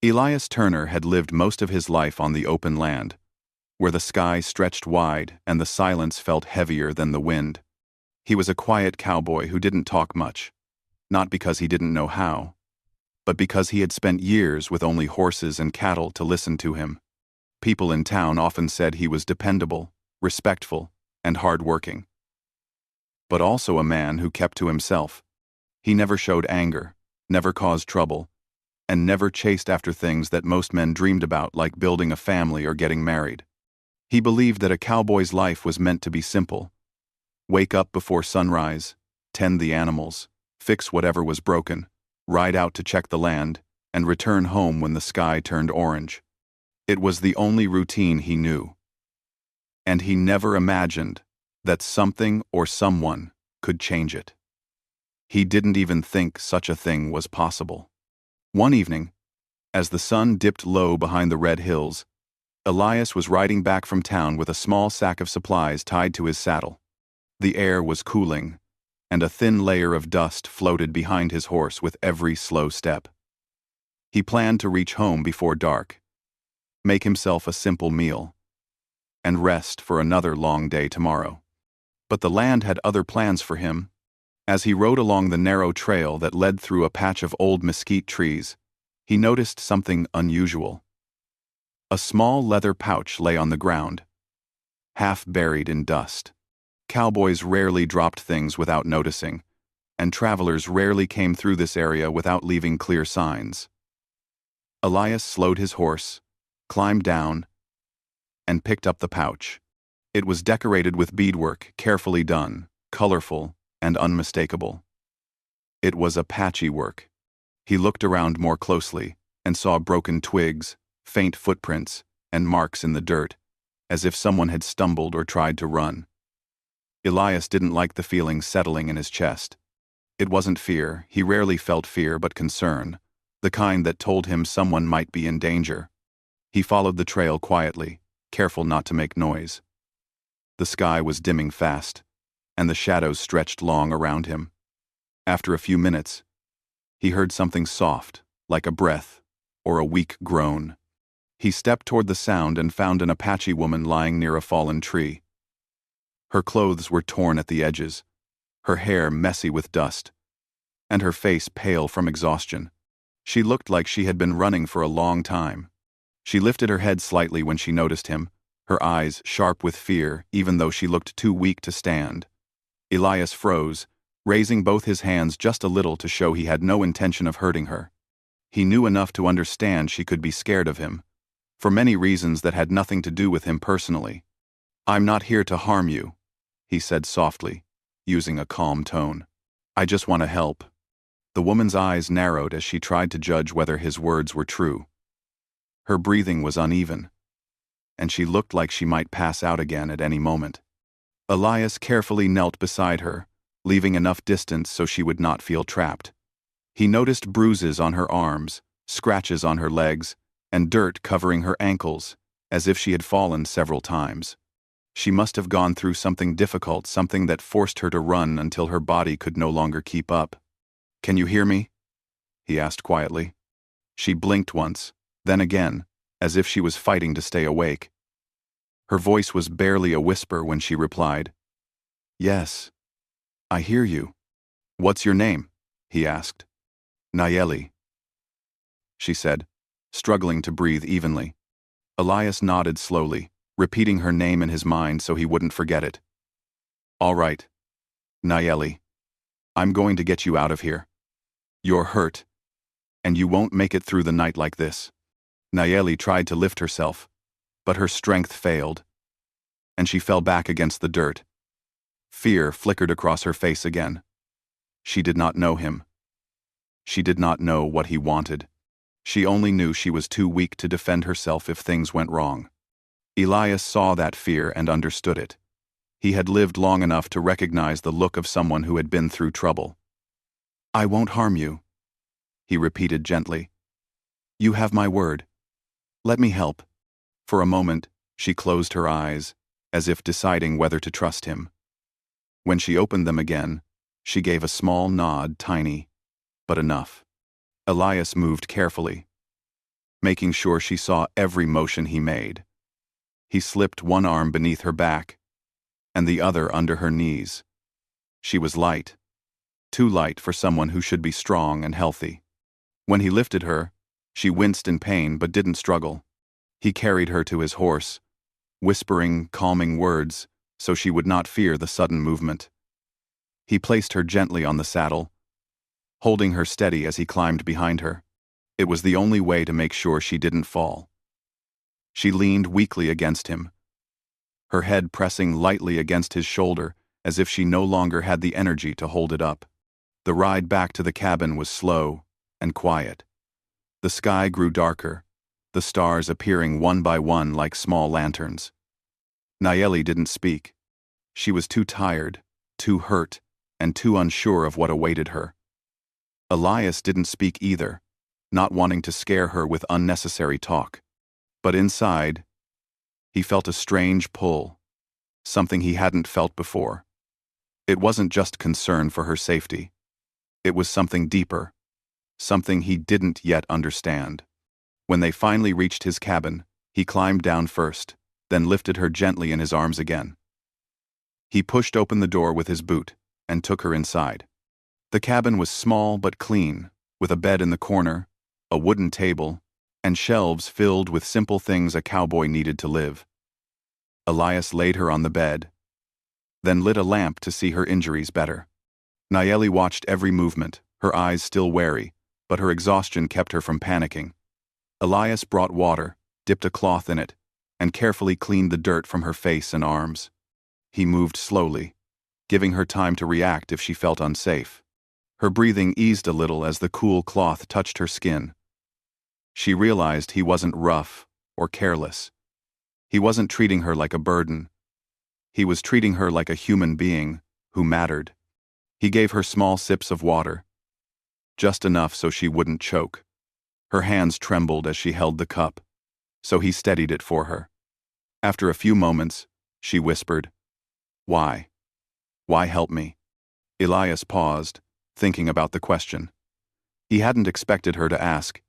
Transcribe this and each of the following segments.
Elias Turner had lived most of his life on the open land, where the sky stretched wide and the silence felt heavier than the wind. He was a quiet cowboy who didn't talk much, not because he didn't know how, but because he had spent years with only horses and cattle to listen to him. People in town often said he was dependable, respectful, and hard-working. But also a man who kept to himself. He never showed anger, never caused trouble, and never chased after things that most men dreamed about, like building a family or getting married. He believed that a cowboy's life was meant to be simple. Wake up before sunrise, tend the animals, fix whatever was broken, ride out to check the land, and return home when the sky turned orange. It was the only routine he knew. And he never imagined that something or someone could change it. He didn't even think such a thing was possible. One evening, as the sun dipped low behind the red hills, Elias was riding back from town with a small sack of supplies tied to his saddle. The air was cooling, and a thin layer of dust floated behind his horse with every slow step. He planned to reach home before dark, make himself a simple meal, and rest for another long day tomorrow. But the land had other plans for him. As he rode along the narrow trail that led through a patch of old mesquite trees, he noticed something unusual. A small leather pouch lay on the ground, half buried in dust. Cowboys rarely dropped things without noticing, and travelers rarely came through this area without leaving clear signs. Elias slowed his horse, climbed down, and picked up the pouch. It was decorated with beadwork, carefully done, colorful, and unmistakable. It was Apache work. He looked around more closely and saw broken twigs, faint footprints, and marks in the dirt, as if someone had stumbled or tried to run. Elias didn't like the feeling settling in his chest. It wasn't fear. He rarely felt fear, but concern, the kind that told him someone might be in danger. He followed the trail quietly, careful not to make noise. The sky was dimming fast, and the shadows stretched long around him. After a few minutes, he heard something soft, like a breath or a weak groan. He stepped toward the sound and found an Apache woman lying near a fallen tree. Her clothes were torn at the edges, her hair messy with dust, and her face pale from exhaustion. She looked like she had been running for a long time. She lifted her head slightly when she noticed him, her eyes sharp with fear, even though she looked too weak to stand. Elias froze, raising both his hands just a little to show he had no intention of hurting her. He knew enough to understand she could be scared of him, for many reasons that had nothing to do with him personally. "I'm not here to harm you," he said softly, using a calm tone. "I just want to help." The woman's eyes narrowed as she tried to judge whether his words were true. Her breathing was uneven, and she looked like she might pass out again at any moment. Elias carefully knelt beside her, leaving enough distance so she would not feel trapped. He noticed bruises on her arms, scratches on her legs, and dirt covering her ankles, as if she had fallen several times. She must have gone through something difficult, something that forced her to run until her body could no longer keep up. "Can you hear me?" he asked quietly. She blinked once, then again, as if she was fighting to stay awake. Her voice was barely a whisper when she replied, "Yes, I hear you." "What's your name?" he asked. "Nayeli," she said, struggling to breathe evenly. Elias nodded slowly, repeating her name in his mind so he wouldn't forget it. "All right, Nayeli. I'm going to get you out of here. You're hurt, and you won't make it through the night like this." Nayeli tried to lift herself, but her strength failed, and she fell back against the dirt. Fear flickered across her face again. She did not know him. She did not know what he wanted. She only knew she was too weak to defend herself if things went wrong. Elias saw that fear and understood it. He had lived long enough to recognize the look of someone who had been through trouble. "I won't harm you," he repeated gently. "You have my word. Let me help." For a moment, she closed her eyes, as if deciding whether to trust him. When she opened them again, she gave a small nod, tiny, but enough. Elias moved carefully. making sure she saw every motion he made. He slipped one arm beneath her back and the other under her knees. She was light, too light for someone who should be strong and healthy. When he lifted her, she winced in pain but didn't struggle. He carried her to his horse, whispering calming words so she would not fear the sudden movement. He placed her gently on the saddle, holding her steady as he climbed behind her. It was the only way to make sure she didn't fall. She leaned weakly against him, her head pressing lightly against his shoulder as if she no longer had the energy to hold it up. The ride back to the cabin was slow and quiet. The sky grew darker, the stars appearing one by one like small lanterns. Nayeli didn't speak. She was too tired, too hurt, and too unsure of what awaited her. Elias didn't speak either, not wanting to scare her with unnecessary talk. But inside, he felt a strange pull, something he hadn't felt before. It wasn't just concern for her safety. It was something deeper, something he didn't yet understand. When they finally reached his cabin, he climbed down first, then lifted her gently in his arms again. He pushed open the door with his boot and took her inside. The cabin was small but clean, with a bed in the corner, a wooden table, and shelves filled with simple things a cowboy needed to live. Elias laid her on the bed, then lit a lamp to see her injuries better. Nayeli watched every movement, her eyes still wary, but her exhaustion kept her from panicking. Elias brought water, dipped a cloth in it, and carefully cleaned the dirt from her face and arms. He moved slowly, giving her time to react if she felt unsafe. Her breathing eased a little as the cool cloth touched her skin. She realized he wasn't rough or careless. He wasn't treating her like a burden. He was treating her like a human being who mattered. He gave her small sips of water, just enough so she wouldn't choke. Her hands trembled as she held the cup, so he steadied it for her. After a few moments, she whispered, "Why? Why help me?" Elias paused, thinking about the question. He hadn't expected her to ask.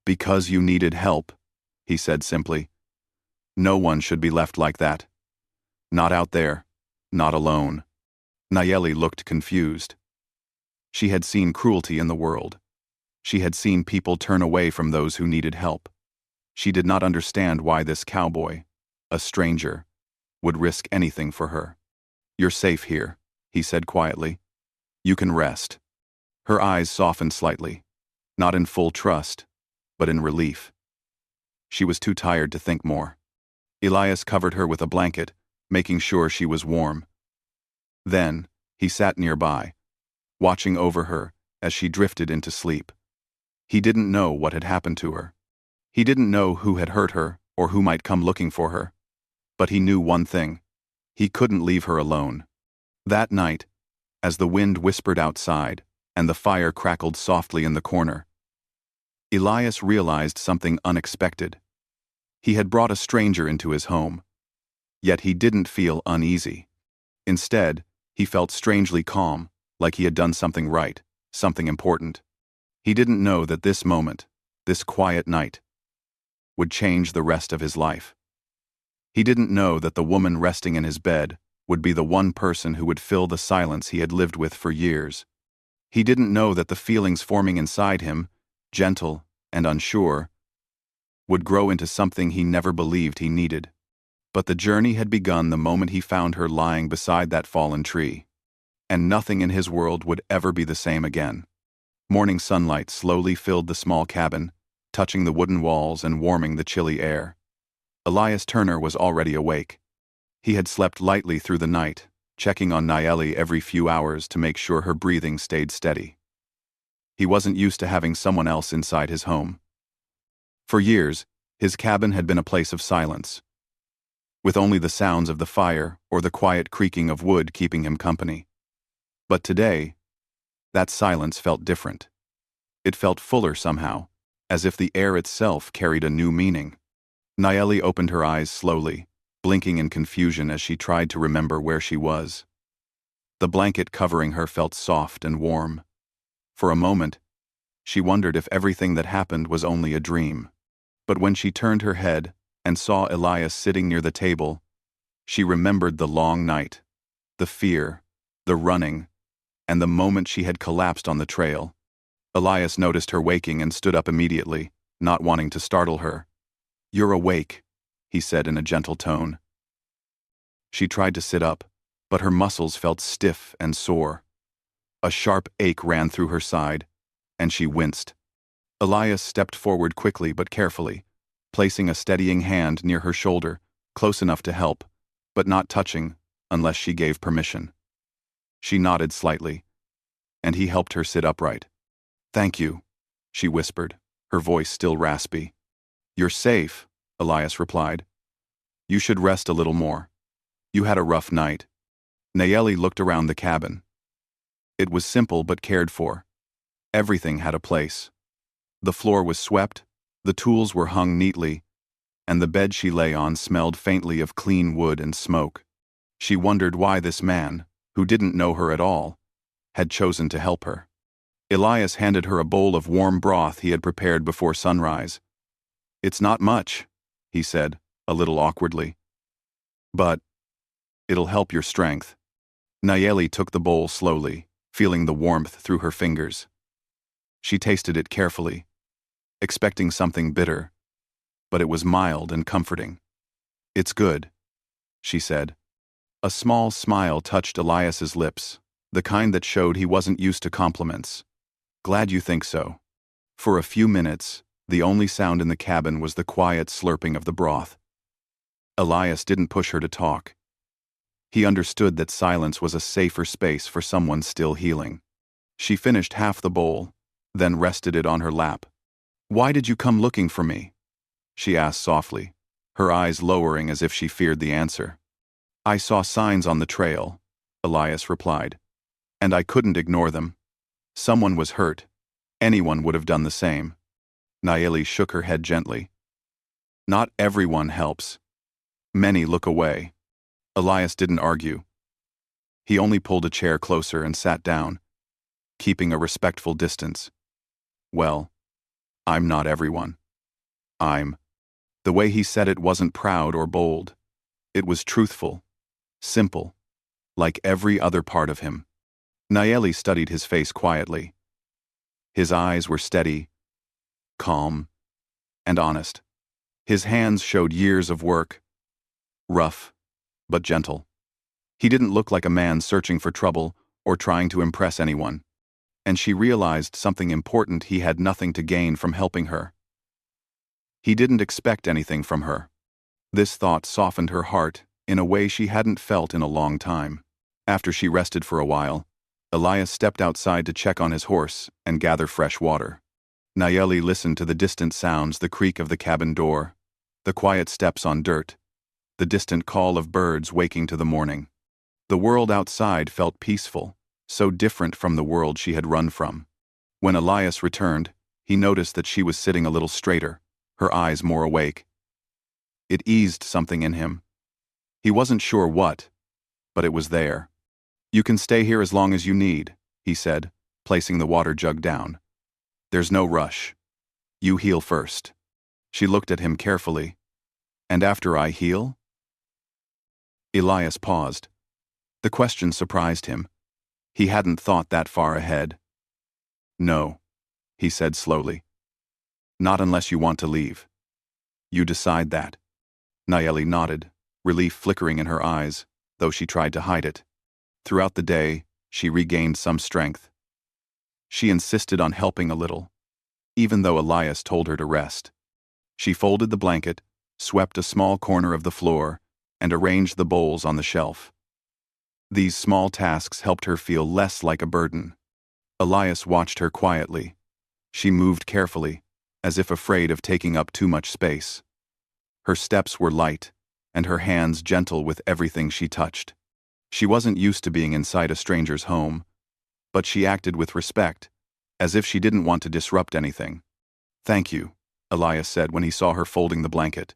"Because you needed help," he said simply. "No one should be left like that. Not out there, not alone." Nayeli looked confused. She had seen cruelty in the world. She had seen people turn away from those who needed help. She did not understand why this cowboy, a stranger, would risk anything for her. "You're safe here," he said quietly. "You can rest." Her eyes softened slightly, not in full trust, but in relief. She was too tired to think more. Elias covered her with a blanket, making sure she was warm. Then, he sat nearby, watching over her as she drifted into sleep. He didn't know what had happened to her. He didn't know who had hurt her or who might come looking for her. But he knew one thing. He couldn't leave her alone. That night, as the wind whispered outside and the fire crackled softly in the corner, Elias realized something unexpected. He had brought a stranger into his home. Yet he didn't feel uneasy. Instead, he felt strangely calm, like he had done something right, something important. He didn't know that this moment, this quiet night, would change the rest of his life. He didn't know that the woman resting in his bed would be the one person who would fill the silence he had lived with for years. He didn't know that the feelings forming inside him, gentle and unsure, would grow into something he never believed he needed. But the journey had begun the moment he found her lying beside that fallen tree. And nothing in his world would ever be the same again. Morning sunlight slowly filled the small cabin, touching the wooden walls and warming the chilly air. Elias Turner was already awake. He had slept lightly through the night, checking on Nayeli every few hours to make sure her breathing stayed steady. He wasn't used to having someone else inside his home. For years, his cabin had been a place of silence, with only the sounds of the fire or the quiet creaking of wood keeping him company. But today, that silence felt different. It felt fuller somehow, as if the air itself carried a new meaning. Nayeli opened her eyes slowly, blinking in confusion as she tried to remember where she was. The blanket covering her felt soft and warm. For a moment, she wondered if everything that happened was only a dream. But when she turned her head and saw Elias sitting near the table, she remembered the long night, the fear, the running, and the moment she had collapsed on the trail. Elias noticed her waking and stood up immediately, not wanting to startle her. "You're awake," he said in a gentle tone. She tried to sit up, but her muscles felt stiff and sore. A sharp ache ran through her side, and she winced. Elias stepped forward quickly but carefully, placing a steadying hand near her shoulder, close enough to help, but not touching unless she gave permission. She nodded slightly, and he helped her sit upright. "Thank you," she whispered, her voice still raspy. "You're safe," Elias replied. "You should rest a little more. You had a rough night." Nayeli looked around the cabin. It was simple but cared for. Everything had a place. The floor was swept, the tools were hung neatly, and the bed she lay on smelled faintly of clean wood and smoke. She wondered why this man, who didn't know her at all, had chosen to help her. Elias handed her a bowl of warm broth he had prepared before sunrise. "It's not much," he said, a little awkwardly. "But it'll help your strength." Nayeli took the bowl slowly, feeling the warmth through her fingers. She tasted it carefully, expecting something bitter, but it was mild and comforting. "It's good," she said. A small smile touched Elias's lips, the kind that showed he wasn't used to compliments. "Glad you think so." For a few minutes, the only sound in the cabin was the quiet slurping of the broth. Elias didn't push her to talk. He understood that silence was a safer space for someone still healing. She finished half the bowl, then rested it on her lap. "Why did you come looking for me?" she asked softly, her eyes lowering as if she feared the answer. "I saw signs on the trail," Elias replied, "and I couldn't ignore them. Someone was hurt. Anyone would have done the same." Nayeli shook her head gently. "Not everyone helps. Many look away." Elias didn't argue. He only pulled a chair closer and sat down, keeping a respectful distance. "Well, I'm not everyone. I'm—" The way he said it wasn't proud or bold. It was truthful, simple, like every other part of him. Nayeli studied his face quietly. His eyes were steady, calm, and honest. His hands showed years of work, rough, but gentle. He didn't look like a man searching for trouble or trying to impress anyone. And she realized something important: he had nothing to gain from helping her. He didn't expect anything from her. This thought softened her heart in a way she hadn't felt in a long time. After she rested for a while, Elias stepped outside to check on his horse and gather fresh water. Nayeli listened to the distant sounds: the creak of the cabin door, the quiet steps on dirt, the distant call of birds waking to the morning. The world outside felt peaceful, so different from the world she had run from. When Elias returned, he noticed that she was sitting a little straighter, her eyes more awake. It eased something in him. He wasn't sure what, but it was there. "You can stay here as long as you need," he said, placing the water jug down. "There's no rush. You heal first." She looked at him carefully. "And after I heal?" Elias paused. The question surprised him. He hadn't thought that far ahead. "No," he said slowly. "Not unless you want to leave. You decide that." Nayeli nodded, relief flickering in her eyes, though she tried to hide it. Throughout the day, she regained some strength. She insisted on helping a little, even though Elias told her to rest. She folded the blanket, swept a small corner of the floor, and arranged the bowls on the shelf. These small tasks helped her feel less like a burden. Elias watched her quietly. She moved carefully, as if afraid of taking up too much space. Her steps were light, and her hands gentle with everything she touched. She wasn't used to being inside a stranger's home, but she acted with respect, as if she didn't want to disrupt anything. "Thank you," Elias said when he saw her folding the blanket.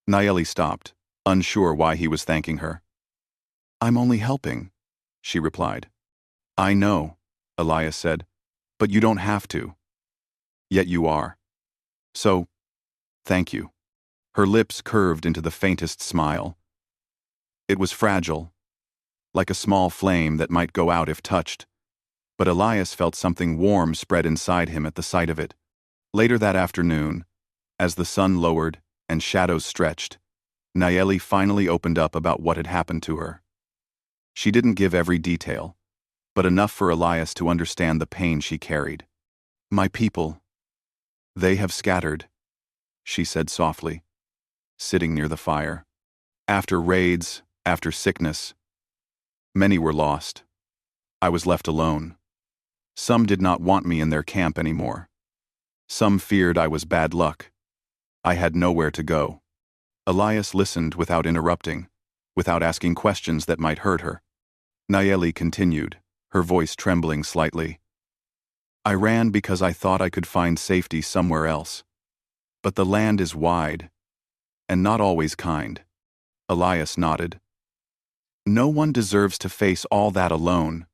Nayeli stopped, unsure why he was thanking her. "I'm only helping," she replied. "I know," Elias said, "but you don't have to. Yet you are. So, Thank you. Her lips curved into the faintest smile. It was fragile, like a small flame that might go out if touched, but Elias felt something warm spread inside him at the sight of it. Later that afternoon, as the sun lowered and shadows stretched, Nayeli finally opened up about what had happened to her. She didn't give every detail, but enough for Elias to understand the pain she carried. My people. They have scattered, she said softly, sitting near the fire. After raids, after sickness, many were lost. I was left alone. Some did not want me in their camp anymore. Some feared I was bad luck. I had nowhere to go. Elias listened without interrupting, without asking questions that might hurt her. Nayeli continued, her voice trembling slightly. I ran because I thought I could find safety somewhere else. But the land is wide, and not always kind. Elias nodded. No one deserves to face all that alone,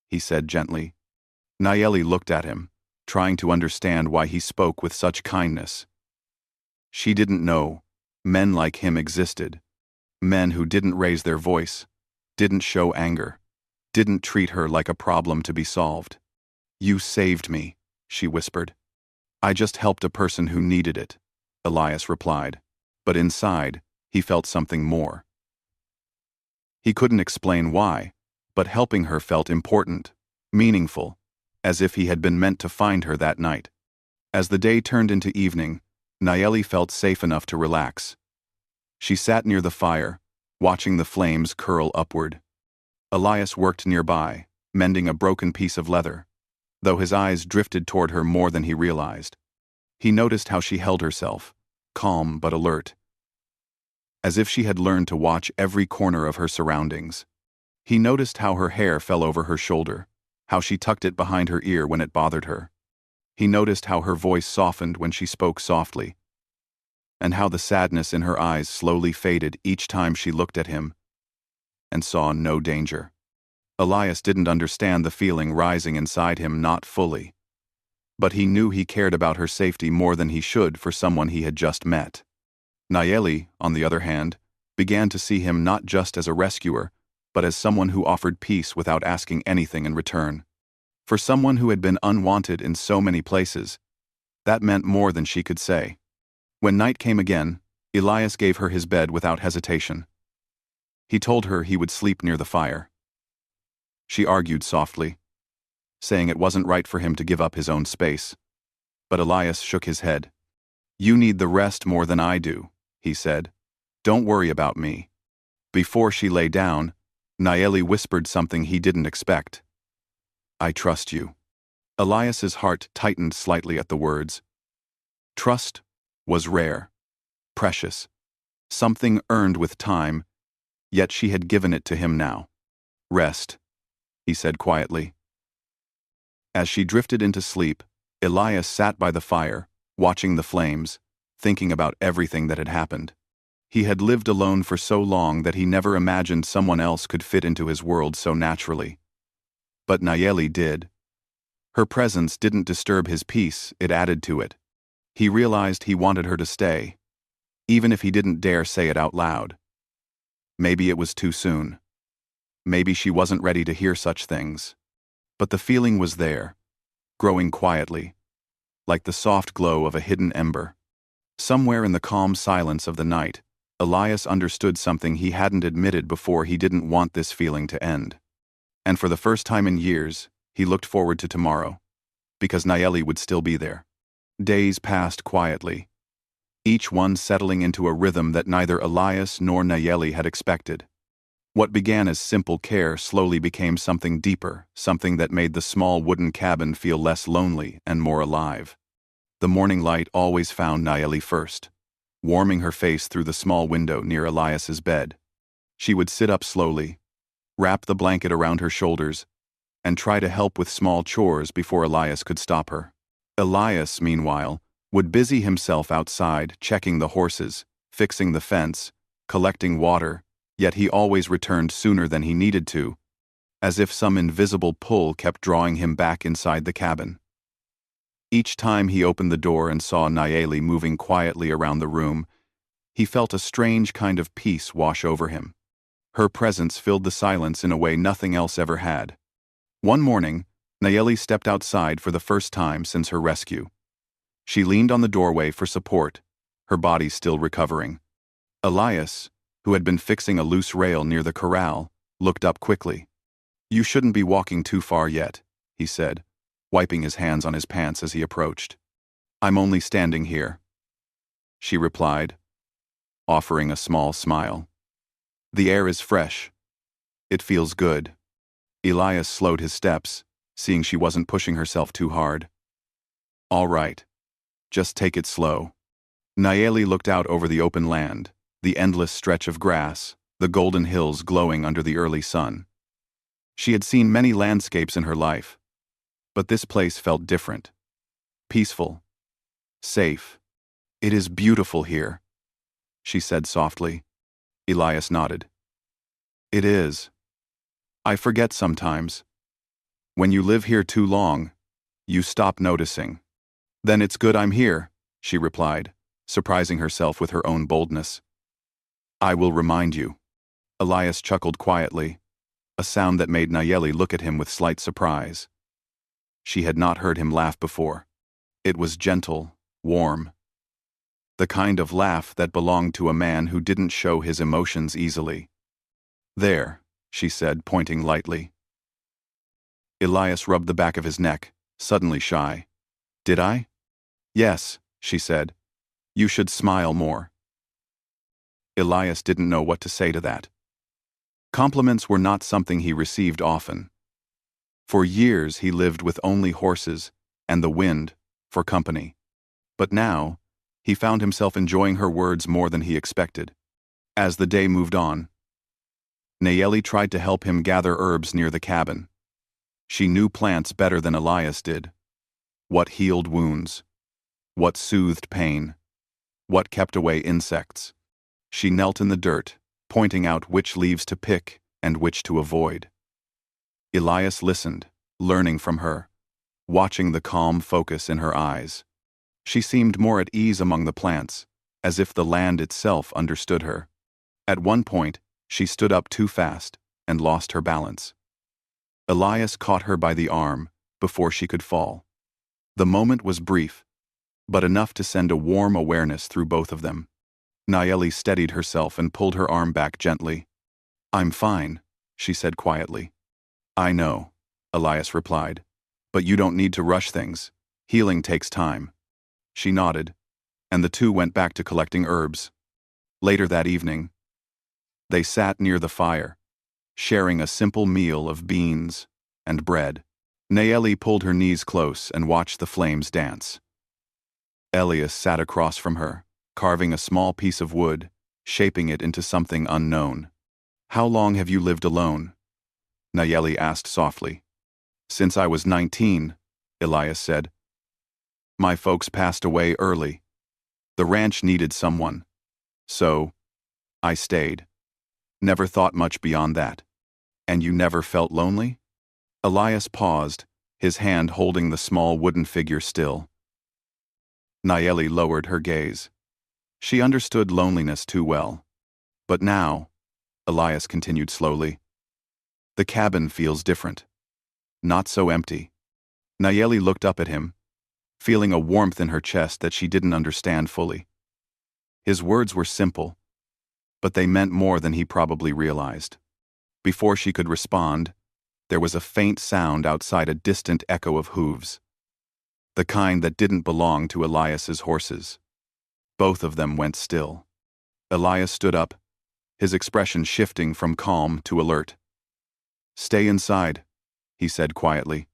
he said gently. Nayeli looked at him, trying to understand why he spoke with such kindness. She didn't know men like him existed. Men who didn't raise their voice, didn't show anger, didn't treat her like a problem to be solved. You saved me, she whispered. I just helped a person who needed it, Elias replied. But inside, he felt something more. He couldn't explain why, but helping her felt important, meaningful, as if he had been meant to find her that night. As the day turned into evening, Nayeli felt safe enough to relax. She sat near the fire, watching the flames curl upward. Elias worked nearby, mending a broken piece of leather, though his eyes drifted toward her more than he realized. He noticed how she held herself, calm but alert, as if she had learned to watch every corner of her surroundings. He noticed how her hair fell over her shoulder, how she tucked it behind her ear when it bothered her. He noticed how her voice softened when she spoke softly, and how the sadness in her eyes slowly faded each time she looked at him and saw no danger. Elias didn't understand the feeling rising inside him, not fully, but he knew he cared about her safety more than he should for someone he had just met. Nayeli, on the other hand, began to see him not just as a rescuer, but as someone who offered peace without asking anything in return. For someone who had been unwanted in so many places, that meant more than she could say. When night came again, Elias gave her his bed without hesitation. He told her he would sleep near the fire. She argued softly, saying it wasn't right for him to give up his own space. But Elias shook his head. You need the rest more than I do, he said. Don't worry about me. Before she lay down, Nayeli whispered something he didn't expect. I trust you. Elias's heart tightened slightly at the words. Trust was rare, precious, something earned with time, yet she had given it to him now. Rest, he said quietly. As she drifted into sleep, Elias sat by the fire, watching the flames, thinking about everything that had happened. He had lived alone for so long that he never imagined someone else could fit into his world so naturally. But Nayeli did. Her presence didn't disturb his peace, it added to it. He realized he wanted her to stay, even if he didn't dare say it out loud. Maybe it was too soon. Maybe she wasn't ready to hear such things. But the feeling was there, growing quietly, like the soft glow of a hidden ember. Somewhere in the calm silence of the night, Elias understood something he hadn't admitted before. He didn't want this feeling to end. And for the first time in years, he looked forward to tomorrow, because Nayeli would still be there. Days passed quietly, each one settling into a rhythm that neither Elias nor Nayeli had expected. What began as simple care slowly became something deeper, something that made the small wooden cabin feel less lonely and more alive. The morning light always found Nayeli first, warming her face through the small window near Elias's bed. She would sit up slowly, wrap the blanket around her shoulders, and try to help with small chores before Elias could stop her. Elias, meanwhile, would busy himself outside, checking the horses, fixing the fence, collecting water, yet he always returned sooner than he needed to, as if some invisible pull kept drawing him back inside the cabin. Each time he opened the door and saw Nayeli moving quietly around the room, he felt a strange kind of peace wash over him. Her presence filled the silence in a way nothing else ever had. One morning, Nayeli stepped outside for the first time since her rescue. She leaned on the doorway for support, her body still recovering. Elias, who had been fixing a loose rail near the corral, looked up quickly. "You shouldn't be walking too far yet," he said, wiping his hands on his pants as he approached. "I'm only standing here," she replied, offering a small smile. "The air is fresh. It feels good." Elias slowed his steps, seeing she wasn't pushing herself too hard. "All right. Just take it slow." Nayeli looked out over the open land, the endless stretch of grass, the golden hills glowing under the early sun. She had seen many landscapes in her life, but this place felt different. Peaceful. Safe. "It is beautiful here," she said softly. Elias nodded. "It is. I forget sometimes. When you live here too long, you stop noticing." "Then it's good I'm here," she replied, surprising herself with her own boldness. "I will remind you." Elias chuckled quietly, a sound that made Nayeli look at him with slight surprise. She had not heard him laugh before. It was gentle, warm. The kind of laugh that belonged to a man who didn't show his emotions easily. "There," she said, pointing lightly. Elias rubbed the back of his neck, suddenly shy. "Did I?" "Yes," she said. "You should smile more." Elias didn't know what to say to that. Compliments were not something he received often. For years he lived with only horses and the wind for company. But now, he found himself enjoying her words more than he expected. As the day moved on, Nayeli tried to help him gather herbs near the cabin. She knew plants better than Elias did. What healed wounds? What soothed pain? What kept away insects? She knelt in the dirt, pointing out which leaves to pick and which to avoid. Elias listened, learning from her, watching the calm focus in her eyes. She seemed more at ease among the plants, as if the land itself understood her. At one point, she stood up too fast and lost her balance. Elias caught her by the arm before she could fall. The moment was brief, but enough to send a warm awareness through both of them. Nayeli steadied herself and pulled her arm back gently. "I'm fine," she said quietly. "I know," Elias replied, "but you don't need to rush things. Healing takes time." She nodded, and the two went back to collecting herbs. Later that evening, they sat near the fire, sharing a simple meal of beans and bread. Nayeli pulled her knees close and watched the flames dance. Elias sat across from her, carving a small piece of wood, shaping it into something unknown. "How long have you lived alone?" Nayeli asked softly. "Since I was 19, Elias said. "My folks passed away early. The ranch needed someone. So, I stayed. Never thought much beyond that." "And you never felt lonely?" Elias paused, his hand holding the small wooden figure still. Nayeli lowered her gaze. She understood loneliness too well. "But now," Elias continued slowly, "the cabin feels different. Not so empty." Nayeli looked up at him, feeling a warmth in her chest that she didn't understand fully. His words were simple, but they meant more than he probably realized. Before she could respond, there was a faint sound outside, a distant echo of hooves. The kind that didn't belong to Elias's horses. Both of them went still. Elias stood up, his expression shifting from calm to alert. "Stay inside," he said quietly.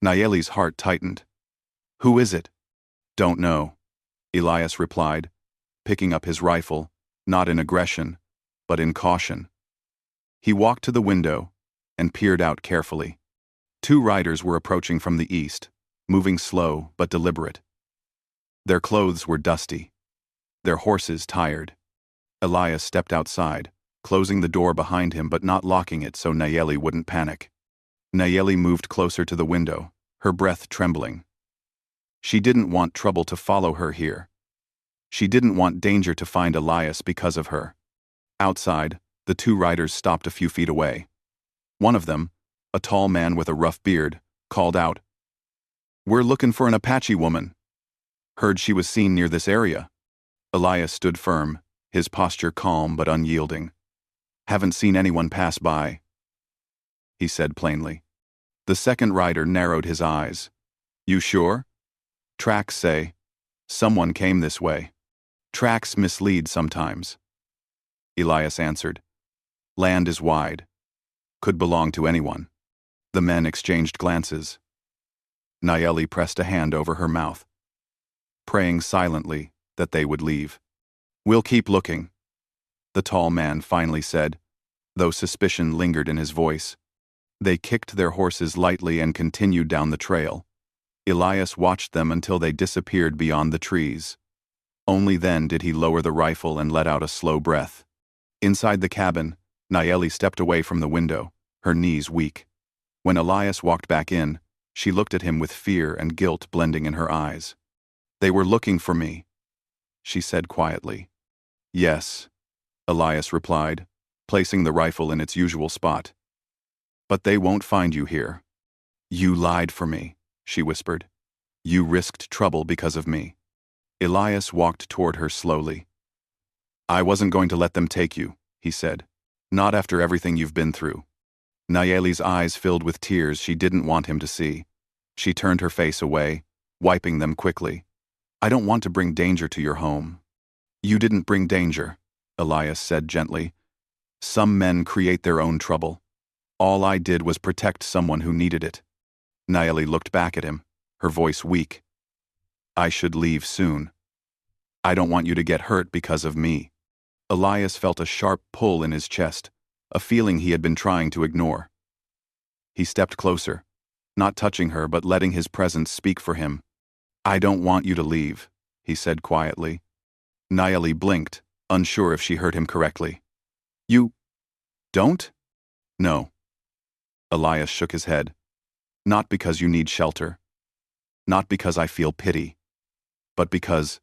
Nayeli's heart tightened. "Who is it?" "Don't know," Elias replied, picking up his rifle, not in aggression, but in caution. He walked to the window and peered out carefully. Two riders were approaching from the east, moving slow but deliberate. Their clothes were dusty, their horses tired. Elias stepped outside, closing the door behind him but not locking it so Nayeli wouldn't panic. Nayeli moved closer to the window, her breath trembling. She didn't want trouble to follow her here. She didn't want danger to find Elias because of her. Outside, the two riders stopped a few feet away. One of them, a tall man with a rough beard, called out, "We're looking for an Apache woman. Heard she was seen near this area." Elias stood firm, his posture calm but unyielding. "Haven't seen anyone pass by," he said plainly. The second rider narrowed his eyes. "You sure? Tracks say someone came this way." "Tracks mislead sometimes," Elias answered. "Land is wide. Could belong to anyone." The men exchanged glances. Nayeli pressed a hand over her mouth, praying silently that they would leave. "We'll keep looking," the tall man finally said, though suspicion lingered in his voice. They kicked their horses lightly and continued down the trail. Elias watched them until they disappeared beyond the trees. Only then did he lower the rifle and let out a slow breath. Inside the cabin, Nayeli stepped away from the window, her knees weak. When Elias walked back in, she looked at him with fear and guilt blending in her eyes. "They were looking for me," she said quietly. "Yes," Elias replied, placing the rifle in its usual spot. "But they won't find you here." "You lied for me," she whispered. "You risked trouble because of me." Elias walked toward her slowly. "I wasn't going to let them take you," he said. "Not after everything you've been through." Nayeli's eyes filled with tears she didn't want him to see. She turned her face away, wiping them quickly. "I don't want to bring danger to your home." "You didn't bring danger," Elias said gently. "Some men create their own trouble. All I did was protect someone who needed it." Nayeli looked back at him, her voice weak. "I should leave soon. I don't want you to get hurt because of me." Elias felt a sharp pull in his chest, a feeling he had been trying to ignore. He stepped closer, not touching her but letting his presence speak for him. "I don't want you to leave," he said quietly. Nayeli blinked, unsure if she heard him correctly. "You don't?" "No." Elias shook his head. "Not because you need shelter. Not because I feel pity. But because—"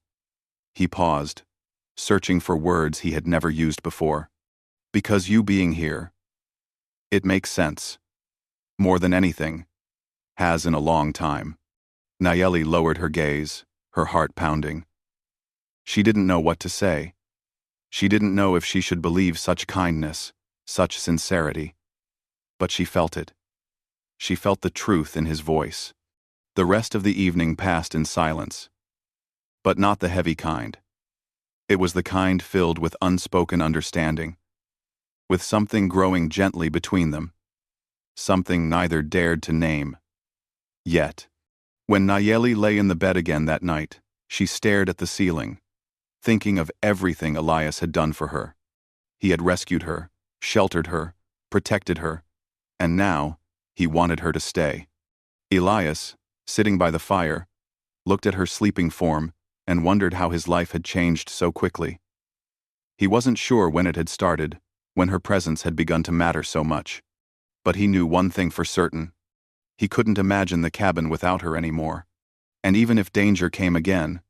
He paused, searching for words he had never used before. "Because you being here. It makes sense. More than anything. Has in a long time." Nayeli lowered her gaze, her heart pounding. She didn't know what to say. She didn't know if she should believe such kindness, such sincerity. But she felt it. She felt the truth in his voice. The rest of the evening passed in silence. But not the heavy kind. It was the kind filled with unspoken understanding, with something growing gently between them, something neither dared to name. Yet, when Nayeli lay in the bed again that night, she stared at the ceiling, thinking of everything Elias had done for her. He had rescued her, sheltered her, protected her, and now he wanted her to stay. Elias, sitting by the fire, looked at her sleeping form and wondered how his life had changed so quickly. He wasn't sure when it had started, when her presence had begun to matter so much. But he knew one thing for certain. He couldn't imagine the cabin without her anymore. And even if danger came again,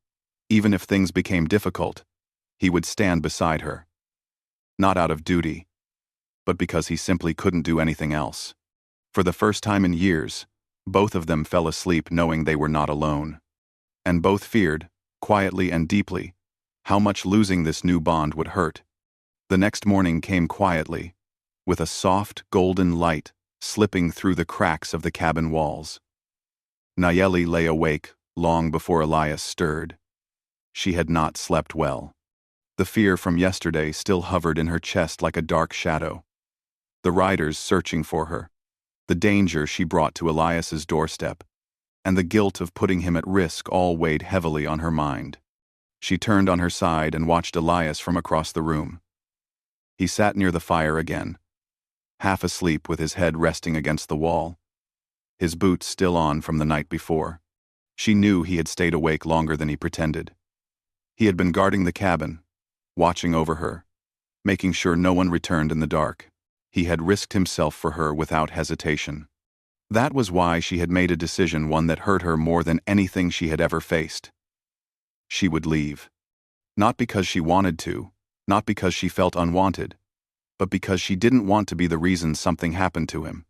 even if things became difficult, he would stand beside her. Not out of duty, but because he simply couldn't do anything else. For the first time in years, both of them fell asleep knowing they were not alone. And both feared, quietly and deeply, how much losing this new bond would hurt. The next morning came quietly, with a soft, golden light slipping through the cracks of the cabin walls. Nayeli lay awake long before Elias stirred. She had not slept well. The fear from yesterday still hovered in her chest like a dark shadow. The riders searching for her, the danger she brought to Elias's doorstep, and the guilt of putting him at risk all weighed heavily on her mind. She turned on her side and watched Elias from across the room. He sat near the fire again, half asleep with his head resting against the wall, his boots still on from the night before. She knew he had stayed awake longer than he pretended. He had been guarding the cabin, watching over her, making sure no one returned in the dark. He had risked himself for her without hesitation. That was why she had made a decision, one that hurt her more than anything she had ever faced. She would leave. Not because she wanted to, not because she felt unwanted, but because she didn't want to be the reason something happened to him.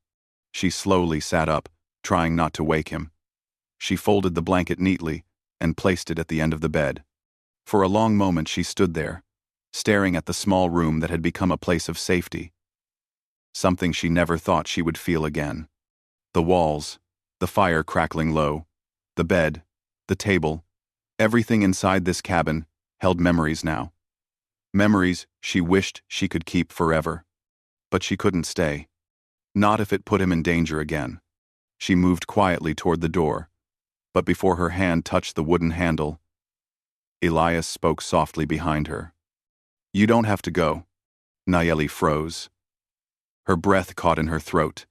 She slowly sat up, trying not to wake him. She folded the blanket neatly and placed it at the end of the bed. For a long moment she stood there, staring at the small room that had become a place of safety. Something she never thought she would feel again. The walls, the fire crackling low, the bed, the table, everything inside this cabin held memories now. Memories she wished she could keep forever. But she couldn't stay. Not if it put him in danger again. She moved quietly toward the door, but before her hand touched the wooden handle, Elias spoke softly behind her. "You don't have to go." Nayeli froze. Her breath caught in her throat.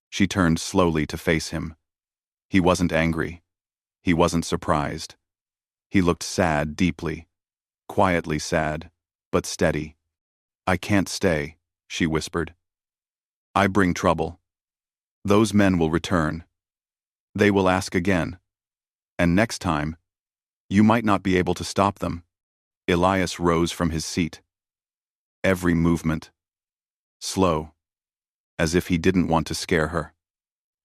She turned slowly to face him. He wasn't angry. He wasn't surprised. He looked sad deeply, quietly sad, but steady. "I can't stay," she whispered. "I bring trouble. Those men will return. They will ask again. And next time, you might not be able to stop them." Elias rose from his seat. Every movement slow, as if he didn't want to scare her.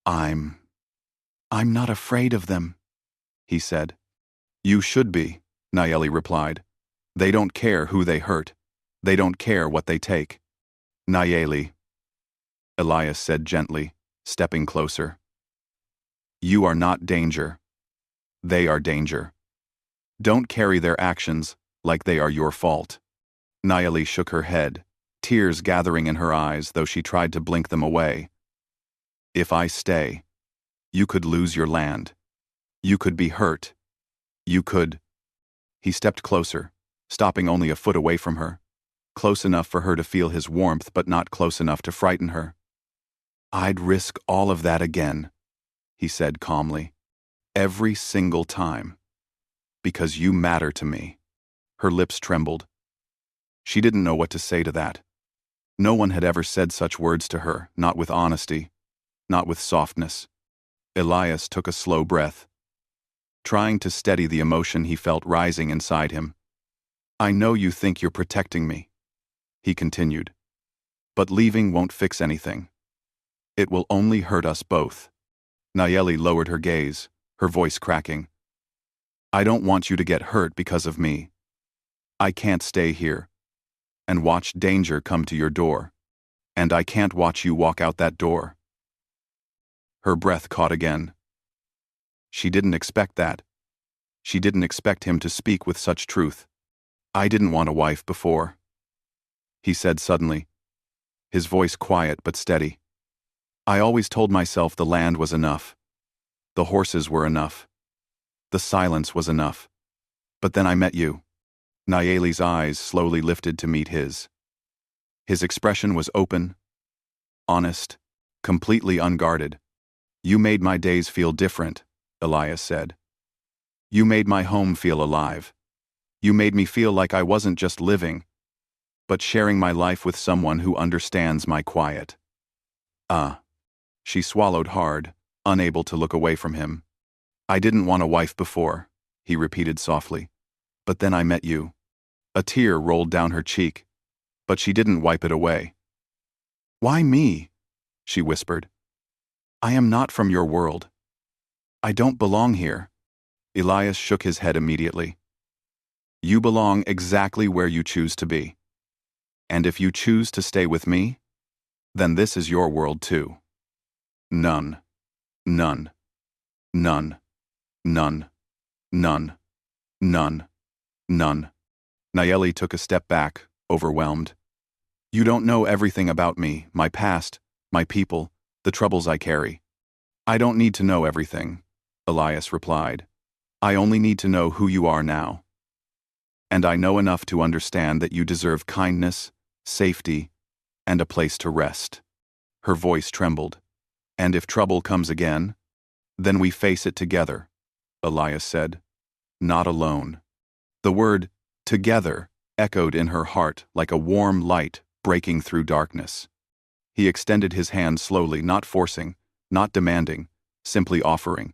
I'm not afraid of them," he said. "You should be," Nayeli replied. "They don't care who they hurt. They don't care what they take." "Nayeli," Elias said gently, stepping closer. "You are not danger. They are danger. Don't carry their actions like they are your fault." Nayeli shook her head, tears gathering in her eyes, though she tried to blink them away. "If I stay, you could lose your land. You could be hurt. You could—" He stepped closer, stopping only a foot away from her, close enough for her to feel his warmth but not close enough to frighten her. "I'd risk all of that again," he said calmly. "Every single time. Because you matter to me." Her lips trembled. She didn't know what to say to that. No one had ever said such words to her, not with honesty, not with softness. Elias took a slow breath, trying to steady the emotion he felt rising inside him. "I know you think you're protecting me," he continued. "But leaving won't fix anything. It will only hurt us both." Nayeli lowered her gaze, her voice cracking. "I don't want you to get hurt because of me. I can't stay here and watch danger come to your door. And I can't watch you walk out that door." Her breath caught again. She didn't expect that. She didn't expect him to speak with such truth. "I didn't want a wife before," he said suddenly, his voice quiet but steady. "I always told myself the land was enough. The horses were enough. The silence was enough. But then I met you." Nayeli's eyes slowly lifted to meet his. His expression was open, honest, completely unguarded. "You made my days feel different," Elias said. "You made my home feel alive. You made me feel like I wasn't just living, but sharing my life with someone who understands my quiet." She swallowed hard, unable to look away from him. "I didn't want a wife before," he repeated softly. "But then I met you." A tear rolled down her cheek, but she didn't wipe it away. "Why me?" she whispered. "I am not from your world. I don't belong here." Elias shook his head immediately. "You belong exactly where you choose to be. And if you choose to stay with me, then this is your world too. None. None. None. None. None. None. None." Nayeli took a step back, overwhelmed. "You don't know everything about me, my past, my people, the troubles I carry." "I don't need to know everything," Elias replied. "I only need to know who you are now. And I know enough to understand that you deserve kindness, safety, and a place to rest." Her voice trembled. "And if trouble comes again, then we face it together," Elias said. "Not alone." The word "together" echoed in her heart like a warm light breaking through darkness. He extended his hand slowly, not forcing, not demanding, simply offering.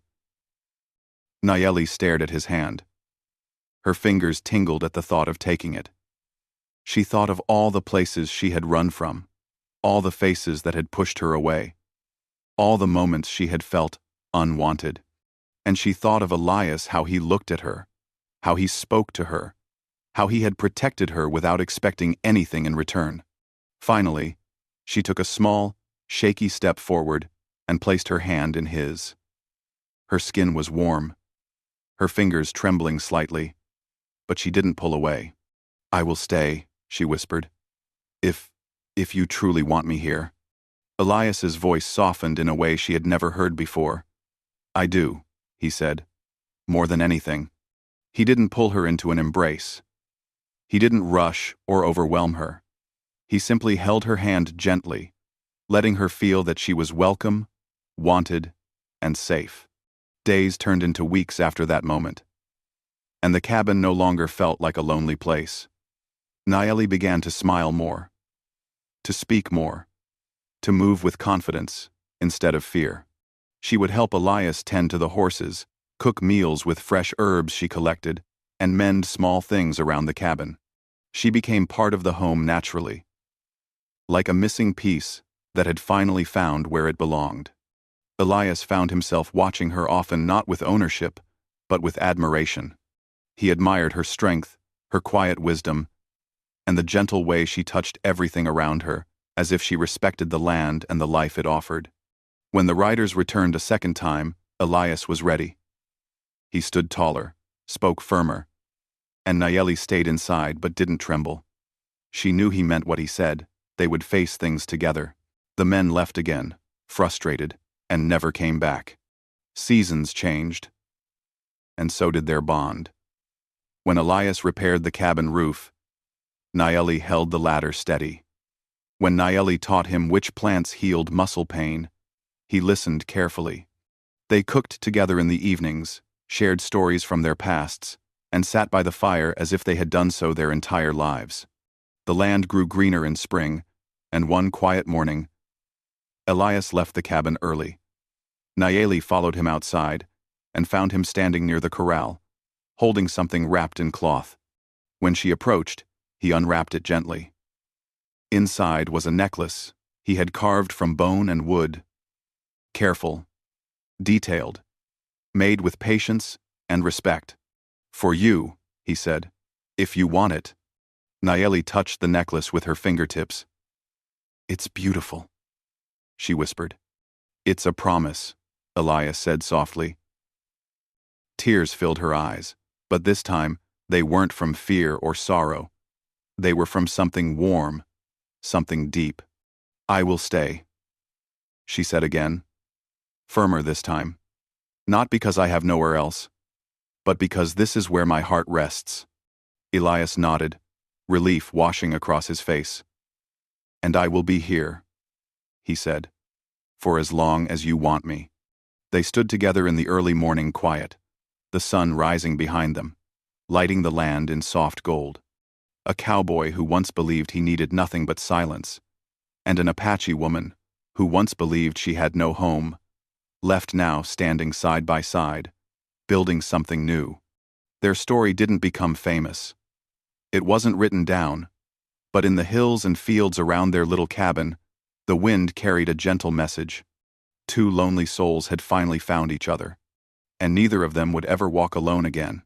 Nayeli stared at his hand. Her fingers tingled at the thought of taking it. She thought of all the places she had run from, all the faces that had pushed her away, all the moments she had felt unwanted. And she thought of Elias, how he looked at her, how he spoke to her, how he had protected her without expecting anything in return. Finally, she took a small, shaky step forward and placed her hand in his. Her skin was warm, her fingers trembling slightly, but she didn't pull away. "I will stay," she whispered. If you truly want me here." Elias's voice softened in a way she had never heard before. "I do," he said. "More than anything." He didn't pull her into an embrace. He didn't rush or overwhelm her. He simply held her hand gently, letting her feel that she was welcome, wanted, and safe. Days turned into weeks after that moment, and the cabin no longer felt like a lonely place. Nayeli began to smile more, to speak more, to move with confidence instead of fear. She would help Elias tend to the horses, cook meals with fresh herbs she collected, and mend small things around the cabin. She became part of the home naturally, like a missing piece that had finally found where it belonged. Elias found himself watching her often not with ownership, but with admiration. He admired her strength, her quiet wisdom, and the gentle way she touched everything around her, as if she respected the land and the life it offered. When the riders returned a second time, Elias was ready. He stood taller, spoke firmer, and Nayeli stayed inside but didn't tremble. She knew he meant what he said. They would face things together. The men left again, frustrated, and never came back. Seasons changed, and so did their bond. When Elias repaired the cabin roof, Nayeli held the ladder steady. When Nayeli taught him which plants healed muscle pain, he listened carefully. They cooked together in the evenings, shared stories from their pasts, and sat by the fire as if they had done so their entire lives. The land grew greener in spring, and one quiet morning, Elias left the cabin early. Nayeli followed him outside and found him standing near the corral, holding something wrapped in cloth. When she approached, he unwrapped it gently. Inside was a necklace he had carved from bone and wood. Careful, detailed, made with patience and respect. "For you," he said, "if you want it." Nayeli touched the necklace with her fingertips. "It's beautiful," she whispered. "It's a promise," Elias said softly. Tears filled her eyes, but this time they weren't from fear or sorrow. They were from something warm, something deep. "I will stay," she said again, firmer this time. "Not because I have nowhere else, but because this is where my heart rests." Elias nodded, relief washing across his face. "And I will be here," he said, "for as long as you want me." They stood together in the early morning quiet, the sun rising behind them, lighting the land in soft gold. A cowboy who once believed he needed nothing but silence, and an Apache woman who once believed she had no home, left now standing side by side, building something new. Their story didn't become famous. It wasn't written down, but in the hills and fields around their little cabin, the wind carried a gentle message. Two lonely souls had finally found each other, and neither of them would ever walk alone again.